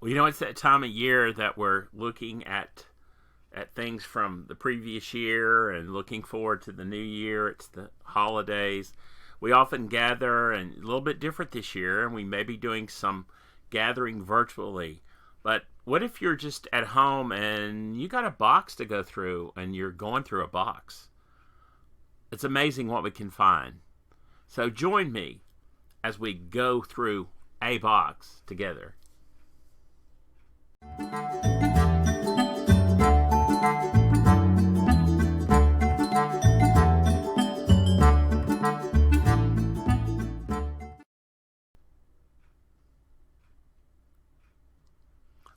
Well, it's that time of year that we're looking at things from the previous year and looking forward to the new year. It's the holidays. We often gather, and a little bit different this year, and we may be doing some gathering virtually. But what if you're just at home and you got a box to go through and you're going through a box? It's amazing what we can find. So join me as we go through a box together.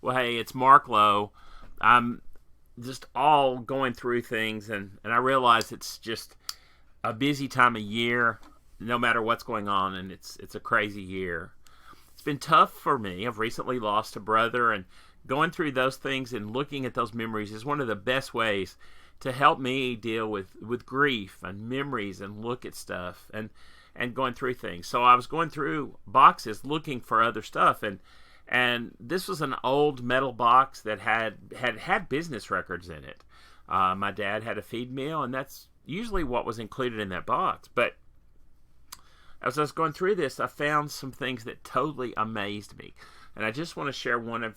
Well, hey, it's Mark Lowe. I'm just all going through things, and I realize it's just a busy time of year, no matter what's going on, and it's a crazy year. It's been tough for me. I've recently lost a brother, and going through those things and looking at those memories is one of the best ways to help me deal with grief and memories and look at stuff and going through things. So I was going through boxes looking for other stuff, and this was an old metal box that had business records in it. My dad had a feed mill, and that's usually what was included in that box. But as I was going through this, I found some things that totally amazed me, and I just want to share one of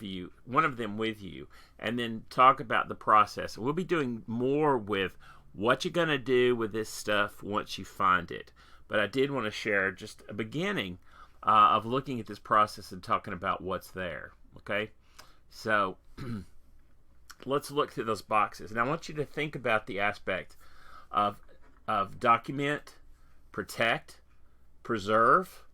them with you, and then talk about the process. We'll be doing more with what you're going to do with this stuff once you find it. But I did want to share just a beginning of looking at this process and talking about what's there. Okay, so let's look through those boxes, and I want you to think about the aspect of document, protect, preserve,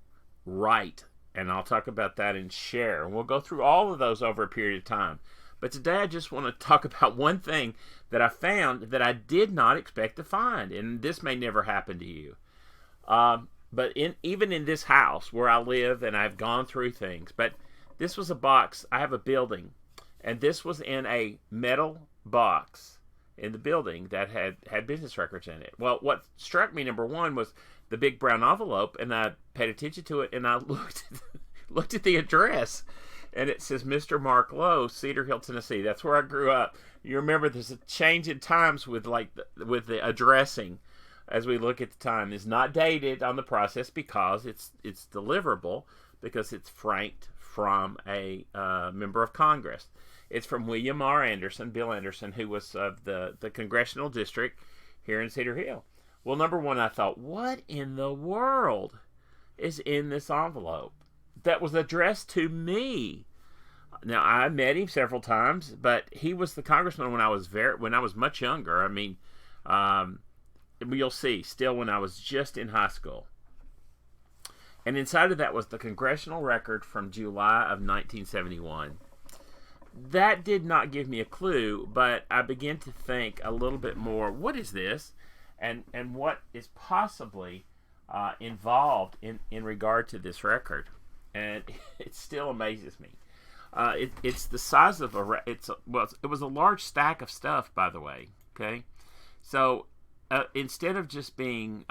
write, and I'll talk about that and share. And we'll go through all of those over a period of time. But today I just want to talk about one thing that I found that I did not expect to find, and this may never happen to you. But even in this house where I live, and I've gone through things, but this was a box. I have a building, and this was in a metal box in the building that had business records in it. Well, what struck me, number one, was the big brown envelope, and I paid attention to it, and I looked at the address, and it says Mr. Mark Lowe, Cedar Hill, Tennessee. That's where I grew up. You remember there's a change in times with the addressing. As we look at the time, is not dated on the process because it's deliverable, because it's franked from a member of Congress. It's from William R. Anderson, Bill Anderson, who was of the congressional district here in Cedar Hill. Well, number one, I thought, what in the world is in this envelope that was addressed to me? Now, I met him several times, but he was the congressman when I was much younger. I mean, you'll see, still when I was just in high school. And inside of that was the congressional record from July of 1971. That did not give me a clue, but I began to think a little bit more, what is this? And what is possibly involved in regard to this record? And it still amazes me. It's the size of it was a large stack of stuff, by the way. Okay, so instead of just being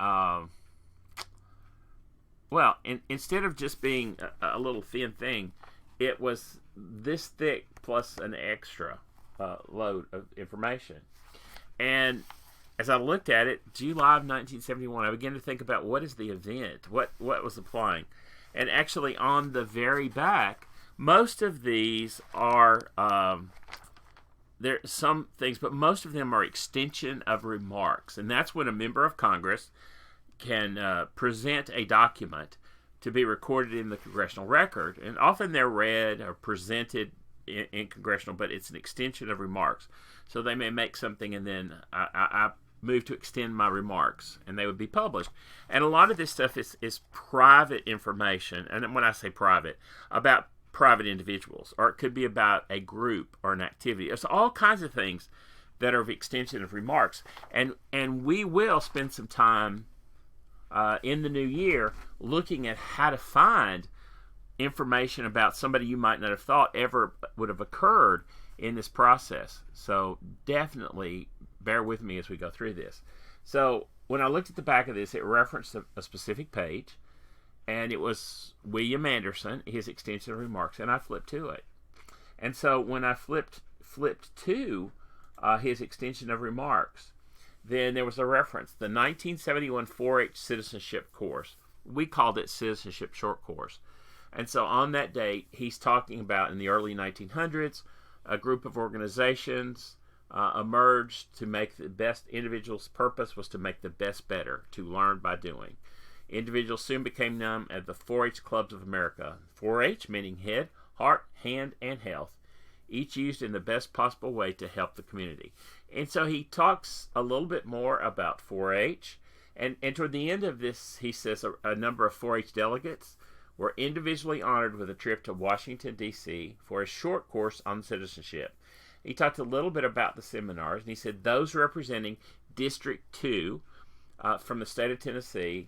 instead of just being a little thin thing, it was this thick plus an extra load of information. And as I looked at it, July of 1971, I began to think about what is the event, what was applying. And actually on the very back, most of these are, there are some things, but most of them are extension of remarks. And that's when a member of Congress can present a document to be recorded in the congressional record. And often they're read or presented in congressional, but it's an extension of remarks. So they may make something, and then I move to extend my remarks, and they would be published. And a lot of this stuff is private information, and when I say private, about private individuals, or it could be about a group or an activity. It's all kinds of things that are of extension of remarks, and we will spend some time in the new year looking at how to find information about somebody you might not have thought ever would have occurred in this process. So definitely bear with me as we go through this. So when I looked at the back of this, it referenced a specific page, and it was William Anderson, his extension of remarks, and I flipped to it. And so when I flipped to his extension of remarks, then there was a reference, the 1971 4-H citizenship course. We called it Citizenship Short Course. And so on that date, he's talking about in the early 1900s, a group of organizations emerged to make the best. Individuals' purpose was to make the best better, to learn by doing. Individuals soon became known as the 4-H Clubs of America. 4-H meaning head, heart, hand, and health, each used in the best possible way to help the community. And so he talks a little bit more about 4-H. And toward the end of this, he says a number of 4-H delegates were individually honored with a trip to Washington, D.C. for a short course on citizenship. He talked a little bit about the seminars, and he said those representing District 2 from the state of Tennessee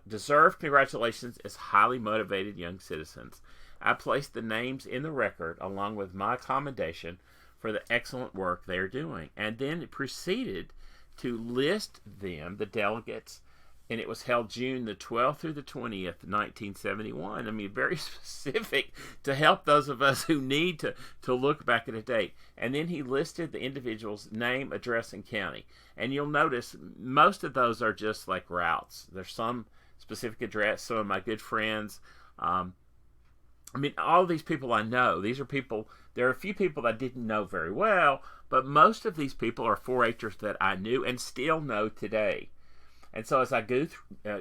deserve congratulations as highly motivated young citizens. I placed the names in the record along with my commendation for the excellent work they are doing. And then it proceeded to list them, the delegates, and it was held June the 12th through the 20th, 1971. I mean, very specific to help those of us who need to look back at a date. And then he listed the individual's name, address, and county. And you'll notice most of those are just like routes. There's some specific address. Some of my good friends, I mean, all of these people I know. These are people, there are a few people that I didn't know very well, but most of these people are 4-Hers that I knew and still know today. And so as I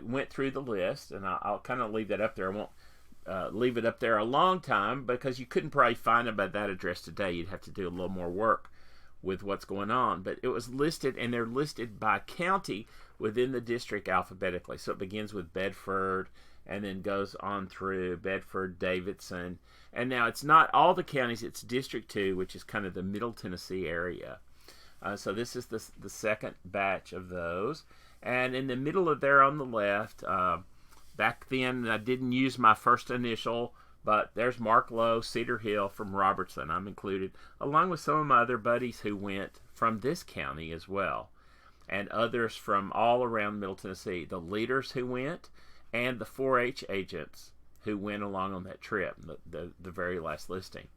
went through the list, and I'll kind of leave that up there. I won't leave it up there a long time because you couldn't probably find them by that address today. You'd have to do a little more work with what's going on. But it was listed, and they're listed by county within the district alphabetically. So it begins with Bedford and then goes on through Bedford, Davidson. And now it's not all the counties, it's District 2, which is kind of the Middle Tennessee area. So this is the second batch of those. And in the middle of there on the left, back then I didn't use my first initial, but there's Mark Lowe, Cedar Hill from Robertson. I'm included, along with some of my other buddies who went from this county as well, and others from all around Middle Tennessee, the leaders who went, and the 4-H agents who went along on that trip, the very last listing.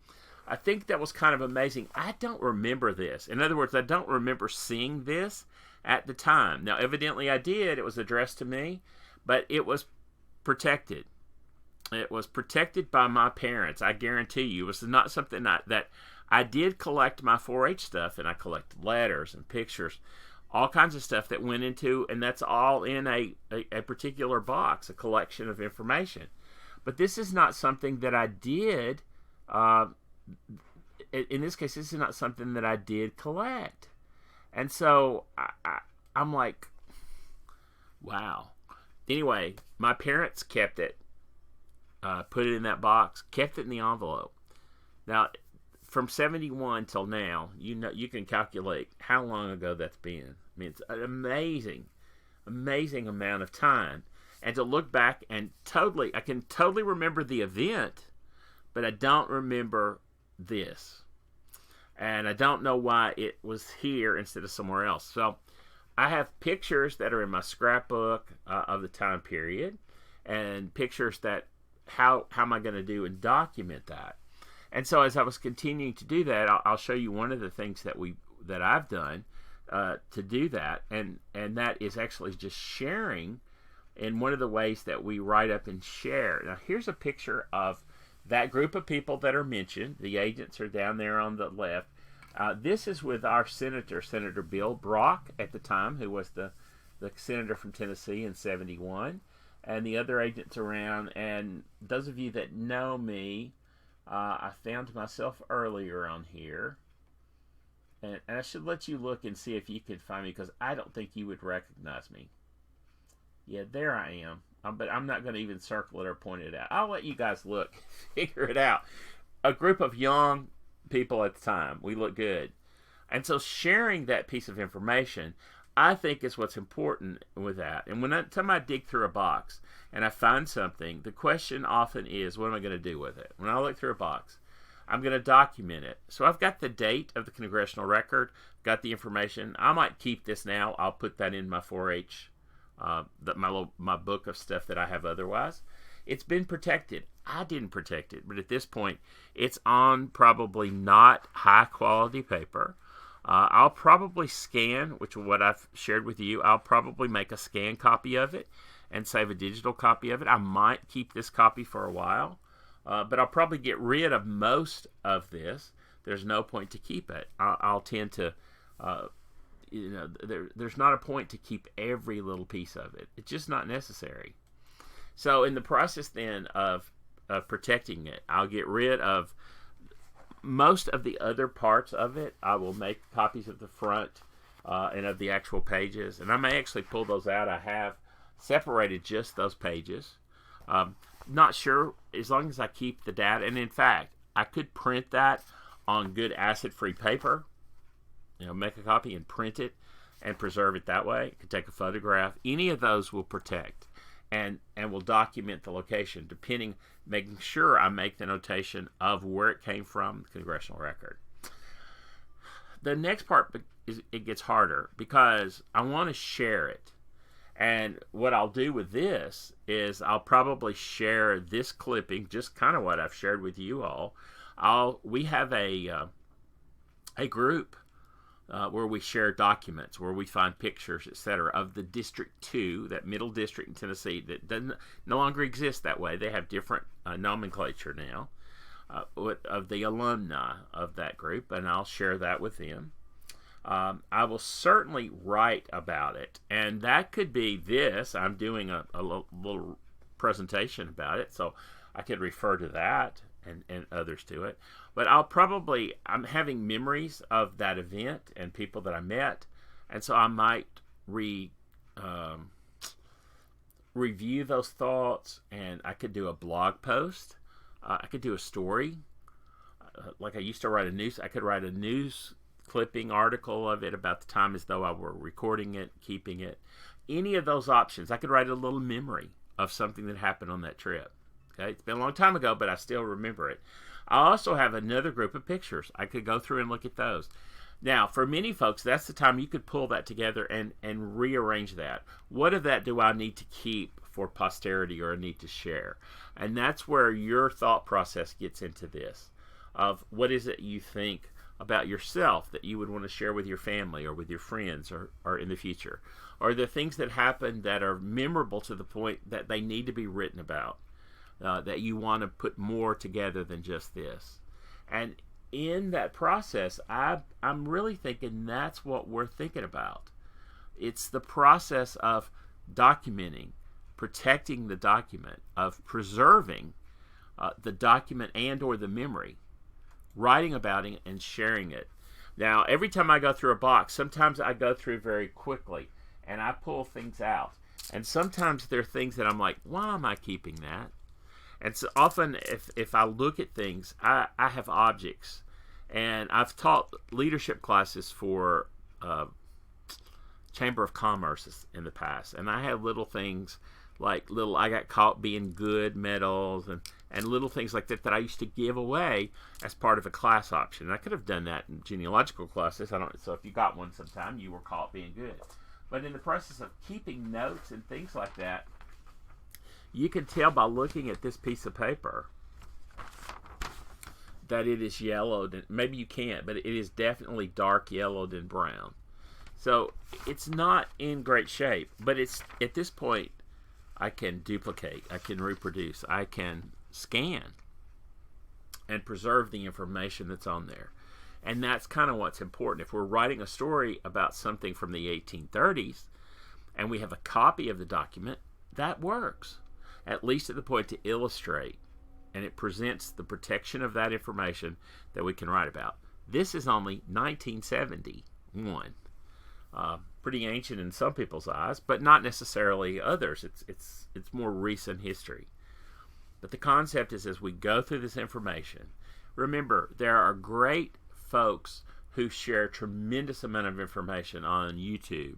I think that was kind of amazing. I don't remember this. In other words, I don't remember seeing this at the time. Now, evidently I did. It was addressed to me, but it was protected. It was protected by my parents. I guarantee you. It was not something that I did collect my 4-H stuff, and I collected letters and pictures, all kinds of stuff that went into, and that's all in a particular box, a collection of information. But this is not something that I did. In this case, this is not something that I did collect. And so I'm like, wow. Anyway, my parents kept it, put it in that box, kept it in the envelope. Now, from 71 till now, you can calculate how long ago that's been. I mean, it's an amazing amount of time. And to look back and I can totally remember the event, but I don't remember this. And I don't know why it was here instead of somewhere else. So I have pictures that are in my scrapbook of the time period, and pictures that how am I going to do and document that. And so as I was continuing to do that, I'll show you one of the things that I've done to do that, and that is actually just sharing in one of the ways that we write up and share. Now here's a picture of that group of people that are mentioned. The agents are down there on the left. This is with our Senator Bill Brock at the time, who was the senator from Tennessee in 71, and the other agents around. And those of you that know me, I found myself earlier on here, and I should let you look and see if you could find me, because I don't think you would recognize me. Yeah, there I am. But I'm not going to even circle it or point it out. I'll let you guys look, figure it out. A group of young people at the time. We look good. And so sharing that piece of information, I think, is what's important with that. And when I dig through a box and I find something, the question often is, what am I going to do with it? When I look through a box, I'm going to document it. So I've got the date of the Congressional Record, got the information. I might keep this now. I'll put that in my 4-H, my book of stuff that I have otherwise. it's been protected. I didn't protect it, but at this point, it's on probably not high quality paper. I'll probably scan, which is what I've shared with you. I'll probably make a scan copy of it and save a digital copy of it. I might keep this copy for a while, but I'll probably get rid of most of this. There's no point to keep it. I'll tend to, there's not a point to keep every little piece of it. It's just not necessary. So in the process then of protecting it, I'll get rid of most of the other parts of it. I will make copies of the front and of the actual pages, and I may actually pull those out. I have separated just those pages. Not sure, as long as I keep the data, and in fact, I could print that on good acid-free paper, make a copy and print it and preserve it that way. I could take a photograph. Any of those will protect and will document the location, making sure I make the notation of where it came from, the congressional record. The next part it gets harder because I want to share it. And what I'll do with this is I'll probably share this clipping, just kind of what I've shared with you all. We have a group where we share documents, where we find pictures, etc., of the District 2, that middle district in Tennessee that no longer exists that way. They have different nomenclature now of the alumni of that group, and I'll share that with them. I will certainly write about it, and that could be this. I'm doing a little presentation about it, so I could refer to that and others to it. But I'm having memories of that event and people that I met, and so I might review those thoughts, and I could do a blog post. I could do a story. Like I used to write I could write a news clipping article of it about the time as though I were recording it, keeping it. Any of those options. I could write a little memory of something that happened on that trip. Okay, it's been a long time ago, but I still remember it. I also have another group of pictures. I could go through and look at those. Now, for many folks, that's the time you could pull that together and rearrange that. What of that do I need to keep for posterity or need to share? And that's where your thought process gets into this, of what is it you think about yourself that you would want to share with your family or with your friends or in the future, or the things that happened that are memorable to the point that they need to be written about, that you want to put more together than just this. And in that process, I'm really thinking that's what we're thinking about. It's the process of documenting, protecting the document, of preserving the document and or the memory, writing about it and sharing it. Now, every time I go through a box, sometimes I go through very quickly and I pull things out. And sometimes there are things that I'm like, why am I keeping that? And so often if I look at things, I have objects. And I've taught leadership classes for Chamber of Commerce in the past. And I have little things like I got caught being good medals and little things like that I used to give away as part of a class option. And I could have done that in genealogical classes. So if you got one sometime, you were caught being good. But in the process of keeping notes and things like that, you can tell by looking at this piece of paper that it is yellowed. And maybe you can't, but it is definitely dark yellowed and brown. So it's not in great shape, but it's at this point I can duplicate, I can reproduce, I can scan and preserve the information that's on there. And that's kind of what's important. If we're writing a story about something from the 1830s and we have a copy of the document, that works, at least at the point to illustrate, and it presents the protection of that information that we can write about. This is only 1971. Pretty ancient in some people's eyes, but not necessarily others. It's more recent history. But the concept is, as we go through this information, remember there are great folks who share a tremendous amount of information on YouTube,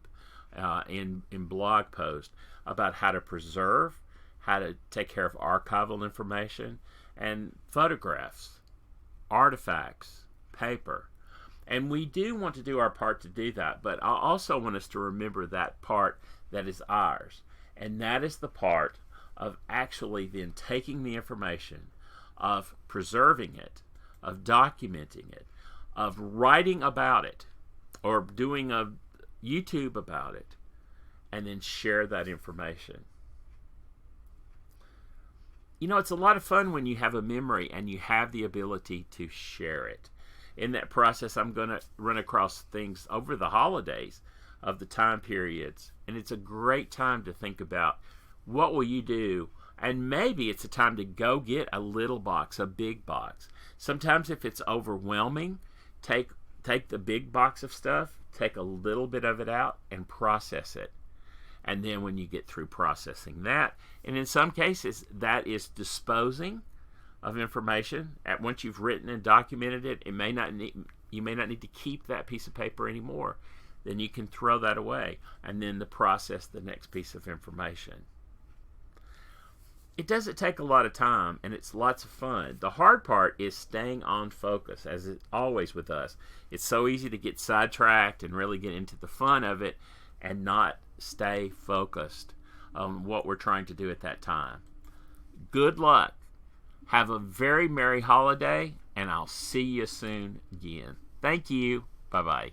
in blog posts about how to preserve, how to take care of archival information, and photographs, artifacts, paper. And we do want to do our part to do that, but I also want us to remember that part that is ours. And that is the part of actually then taking the information, of preserving it, of documenting it, of writing about it, or doing a YouTube about it, and then share that information. You know, it's a lot of fun when you have a memory and you have the ability to share it. In that process, I'm going to run across things over the holidays of the time periods, and it's a great time to think about what will you do, and maybe it's a time to go get a little box, a big box. Sometimes if it's overwhelming, take the big box of stuff, take a little bit of it out and process it. And then when you get through processing that, and in some cases that is disposing of information. Once you've written and documented it, you may not need to keep that piece of paper anymore. Then you can throw that away and then process the next piece of information. It doesn't take a lot of time, and it's lots of fun. The hard part is staying on focus, as it always with us. It's so easy to get sidetracked and really get into the fun of it and not stay focused on what we're trying to do at that time. Good luck. Have a very merry holiday, and I'll see you soon again. Thank you. Bye-bye.